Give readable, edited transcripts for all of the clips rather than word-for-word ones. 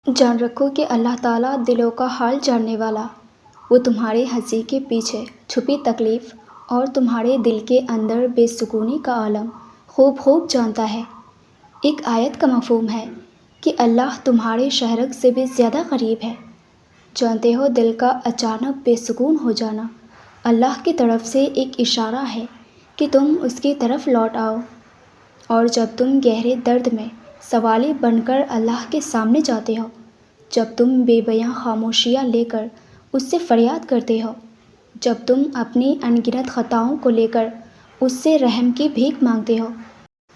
جان رکھو کہ اللہ تعالیٰ دلوں کا حال جاننے والا، وہ تمہارے ہنسی کے پیچھے چھپی تکلیف اور تمہارے دل کے اندر بے سکونی کا عالم خوب جانتا ہے۔ ایک آیت کا مفہوم ہے کہ اللہ تمہارے شہرک سے بھی زیادہ قریب ہے۔ جانتے ہو دل کا اچانک بے سکون ہو جانا اللہ کی طرف سے ایک اشارہ ہے کہ تم اس کی طرف لوٹ آؤ، اور جب تم گہرے درد میں سوالی بن کر اللہ کے سامنے جاتے ہو، جب تم بے بیاں خاموشیاں لے کر اس سے فریاد کرتے ہو، جب تم اپنی ان گنت خطاؤں کو لے کر اس سے رحم کی بھیک مانگتے ہو،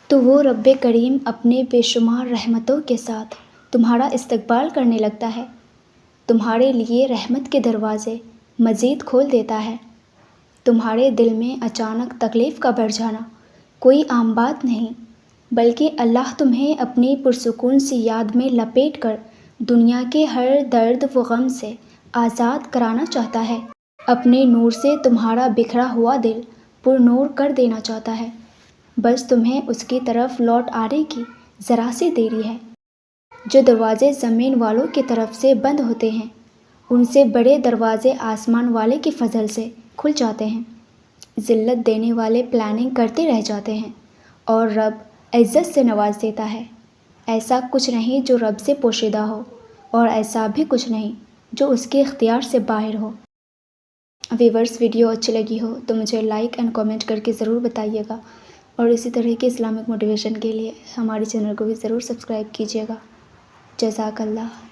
تو وہ رب کریم اپنے بے شمار رحمتوں کے ساتھ تمہارا استقبال کرنے لگتا ہے، تمہارے لیے رحمت کے دروازے مزید کھول دیتا ہے۔ تمہارے دل میں اچانک تکلیف کا بڑھ جانا کوئی عام بات نہیں، بلکہ اللہ تمہیں اپنی پرسکون سی یاد میں لپیٹ کر دنیا کے ہر درد و غم سے آزاد کرانا چاہتا ہے، اپنے نور سے تمہارا بکھرا ہوا دل پر نور کر دینا چاہتا ہے۔ بس تمہیں اس کی طرف لوٹ آنے کی ذرا سی دیری ہے۔ جو دروازے زمین والوں کی طرف سے بند ہوتے ہیں، ان سے بڑے دروازے آسمان والے کے فضل سے کھل جاتے ہیں۔ ذلت دینے والے پلاننگ کرتے رہ جاتے ہیں اور رب عزت سے نواز دیتا ہے۔ ایسا کچھ نہیں جو رب سے پوشیدہ ہو، اور ایسا بھی کچھ نہیں جو اس کے اختیار سے باہر ہو۔ ویورز، ویڈیو اچھی لگی ہو تو مجھے لائک اینڈ کامنٹ کر کے ضرور بتائیے گا، اور اسی طرح کے اسلامک موٹیویشن کے لیے ہمارے چینل کو بھی ضرور سبسکرائب کیجیے گا۔ جزاک اللہ۔